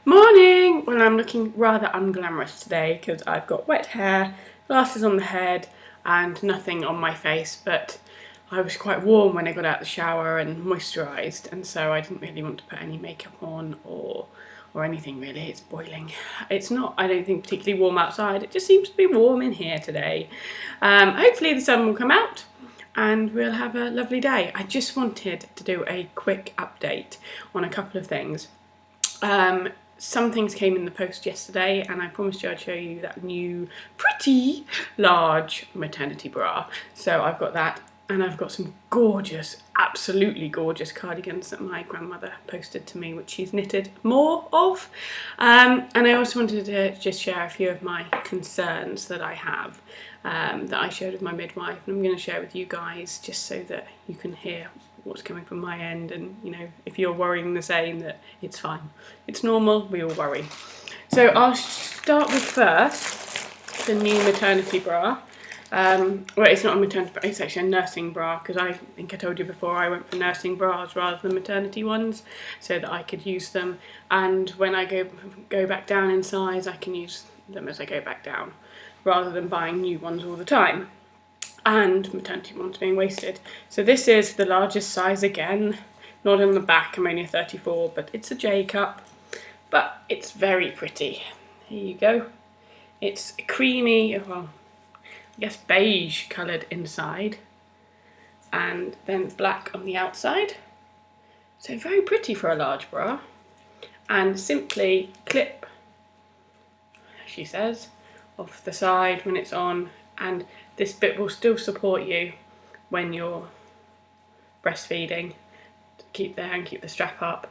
Morning! Well, I'm looking rather unglamorous today because I've got wet hair, glasses on the head and nothing on my face, but I was quite warm when I got out of the shower and moisturised, and so I didn't really want to put any makeup on or anything really. It's boiling. It's not, I don't think, particularly warm outside. It just seems to be warm in here today. Hopefully the sun will come out and we'll have a lovely day. I just wanted to do a quick update on a couple of things. Some things came in the post yesterday and I promised you I'd show you that new pretty large maternity bra. So I've got that, and I've got some gorgeous, absolutely gorgeous cardigans that my grandmother posted to me, which she's knitted more of. And I also wanted to just share a few of my concerns that I have, that I shared with my midwife, and I'm going to share with you guys just so that you can hear what's coming from my end, and you know, if you're worrying the same, that it's fine. It's normal, we all worry. So I'll start with first the new maternity bra. Well, it's not a maternity bra, it's actually a nursing bra, because I think I told you before I went for nursing bras rather than maternity ones so that I could use them, and when I go back down in size I can use them as I go back down rather than buying new ones all the time and maternity ones being wasted. So this is the largest size again, not on the back, I'm only a 34, but it's a J cup, but it's very pretty. Here you go. It's creamy, well, I guess beige coloured inside, and then black on the outside. So very pretty for a large bra, and simply clip, she says, off the side when it's on, and this bit will still support you when you're breastfeeding to keep there and keep the strap up,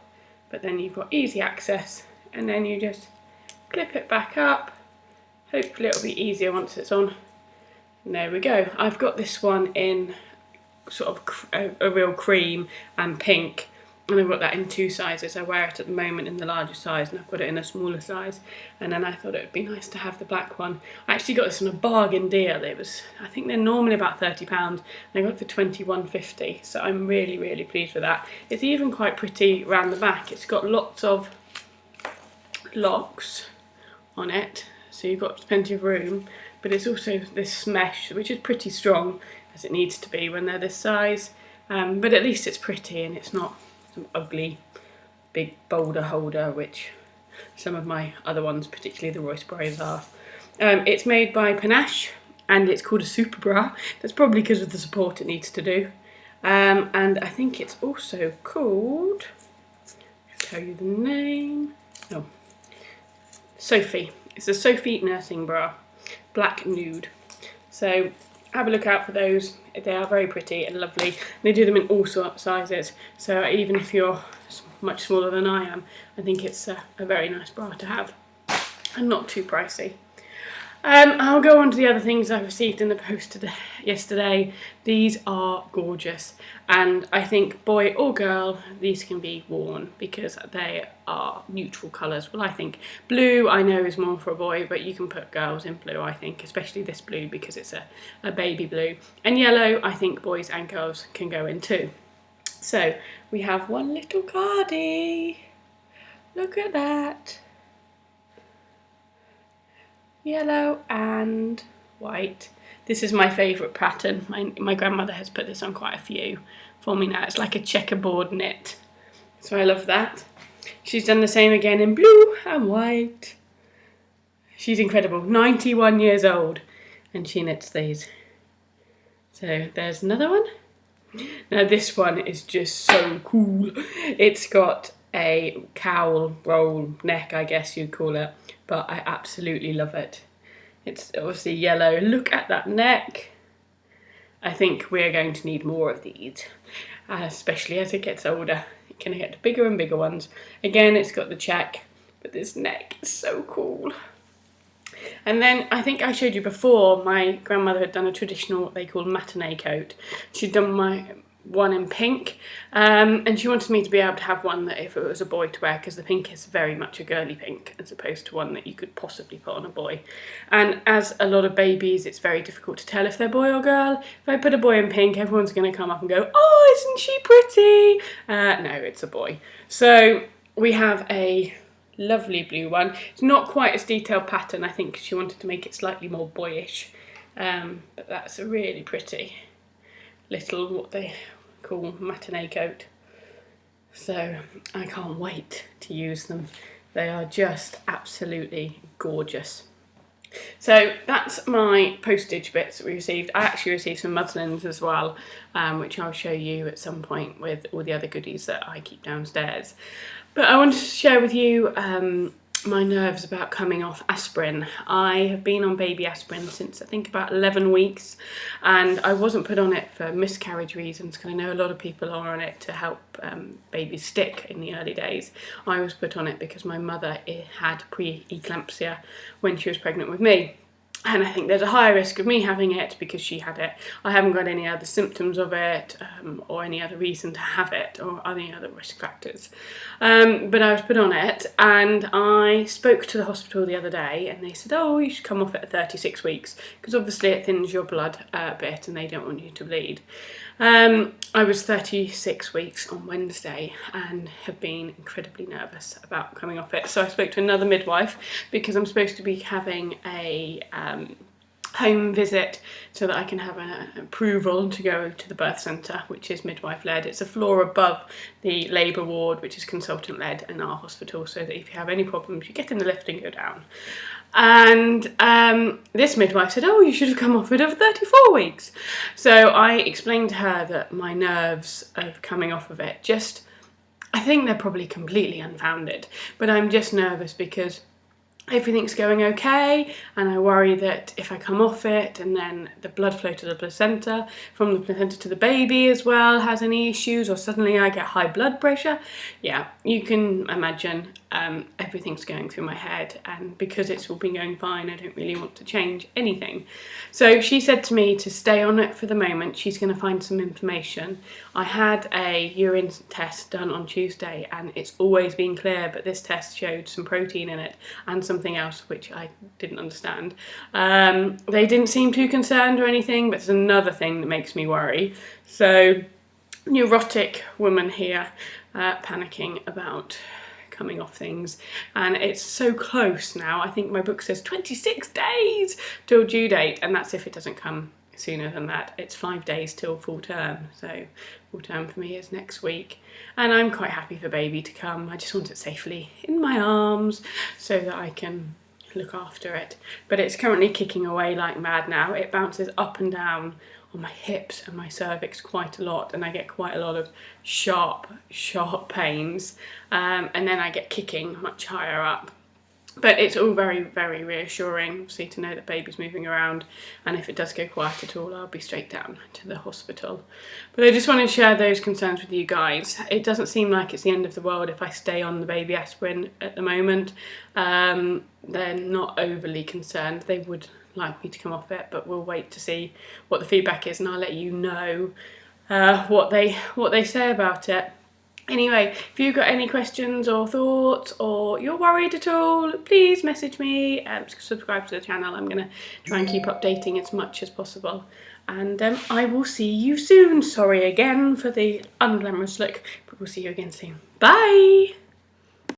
but then you've got easy access, and then you just clip it back up. Hopefully it'll be easier once it's on. And there we go. I've got this one in sort of a real cream and pink, and I've got that in two sizes. I wear it at the moment in the larger size, and I've got it in a smaller size, and then I thought it would be nice to have the black one. I actually got this on a bargain deal. It was, I think they're normally about £30, and I got it for £21.50, so I'm really, really pleased with that. It's even quite pretty around the back. It's got lots of locks on it, so you've got plenty of room, but it's also this mesh, which is pretty strong, as it needs to be when they're this size, but at least it's pretty and it's not some ugly big boulder holder, which some of my other ones, particularly the Royce Bras, are. It's made by Panache and it's called a super bra. That's probably because of the support it needs to do, and I think it's also called, I'll tell you the name, oh, Sophie. It's a Sophie nursing bra, black nude. So have a look out for those. They are very pretty and lovely. They do them in all sorts of sizes, so even if you're much smaller than I am, I think it's a very nice bra to have and not too pricey. I'll go on to the other things I received in the post yesterday. These are gorgeous, and I think boy or girl, these can be worn because they are neutral colours. Well, I think blue I know is more for a boy, but you can put girls in blue, I think, especially this blue because it's a baby blue. And yellow, I think boys and girls can go in too. So we have one little cardie. Look at that. Yellow and white. This is my favourite pattern. My grandmother has put this on quite a few for me now. It's like a checkerboard knit, so I love that. She's done the same again in blue and white. She's incredible, 91 years old, and she knits these. So there's another one. Now this one is just so cool. It's got a cowl roll neck, I guess you'd call it, but I absolutely love it. It's obviously yellow. Look at that neck. I think we're going to need more of these, especially as it gets older. It can get bigger and bigger ones. Again, it's got the check, but this neck is so cool. And then I think I showed you before, my grandmother had done a traditional, what they call matinee coat. She'd done my one in pink, and she wanted me to be able to have one that if it was a boy to wear, because the pink is very much a girly pink as opposed to one that you could possibly put on a boy. And as a lot of babies, it's very difficult to tell if they're boy or girl. If I put a boy in pink, everyone's going to come up and go, oh, isn't she pretty? No, it's a boy. So we have a lovely blue one. It's not quite as detailed pattern, I think she wanted to make it slightly more boyish, but that's a really pretty little, what they call matinee coat. So I can't wait to use them. They are just absolutely gorgeous. So that's my postage bits that we received. I actually received some muslins as well, which I'll show you at some point with all the other goodies that I keep downstairs. But I wanted to share with you my nerves about coming off aspirin. I have been on baby aspirin since I think about 11 weeks, and I wasn't put on it for miscarriage reasons, because I know a lot of people are on it to help babies stick in the early days. I was put on it because my mother had pre-eclampsia when she was pregnant with me. And I think there's a higher risk of me having it because she had it. I haven't got any other symptoms of it, or any other reason to have it, or any other risk factors. But I was put on it, and I spoke to the hospital the other day, and they said, oh, you should come off it at 36 weeks, because obviously it thins your blood a bit and they don't want you to bleed. I was 36 weeks on Wednesday and have been incredibly nervous about coming off it. So I spoke to another midwife, because I'm supposed to be having a home visit so that I can have an approval to go to the birth centre, which is midwife led. It's a floor above the labour ward, which is consultant led in our hospital, so that if you have any problems you get in the lift and go down. And this midwife said, oh, you should have come off it over 34 weeks. So I explained to her that my nerves of coming off of it, I think they're probably completely unfounded, but I'm just nervous because everything's going okay, and I worry that if I come off it and then the blood flow to the placenta, from the placenta to the baby as well, has any issues, or suddenly I get high blood pressure. Yeah, you can imagine everything's going through my head, and because it's all been going fine, I don't really want to change anything. So she said to me to stay on it for the moment. She's going to find some information. I had a urine test done on Tuesday and it's always been clear, but this test showed some protein in it and something else which I didn't understand. They didn't seem too concerned or anything, but there's another thing that makes me worry. So, neurotic woman here, panicking about coming off things, and it's so close now. I think my book says 26 days till due date, and that's if it doesn't come sooner than that. It's 5 days till full term, so full term for me is next week, and I'm quite happy for baby to come. I just want it safely in my arms so that I can look after it. But it's currently kicking away like mad now. It bounces up and down on my hips and my cervix quite a lot, and I get quite a lot of sharp pains, and then I get kicking much higher up. But it's all very, very reassuring, obviously, to know that baby's moving around, and if it does go quiet at all, I'll be straight down to the hospital. But I just wanted to share those concerns with you guys. It doesn't seem like it's the end of the world if I stay on the baby aspirin at the moment. They're not overly concerned. They would like me to come off it, but we'll wait to see what the feedback is, and I'll let you know what they say about it. Anyway, if you've got any questions or thoughts, or you're worried at all, please message me, subscribe to the channel. I'm going to try and keep updating as much as possible, and I will see you soon. Sorry again for the unglamorous look, but we'll see you again soon. Bye!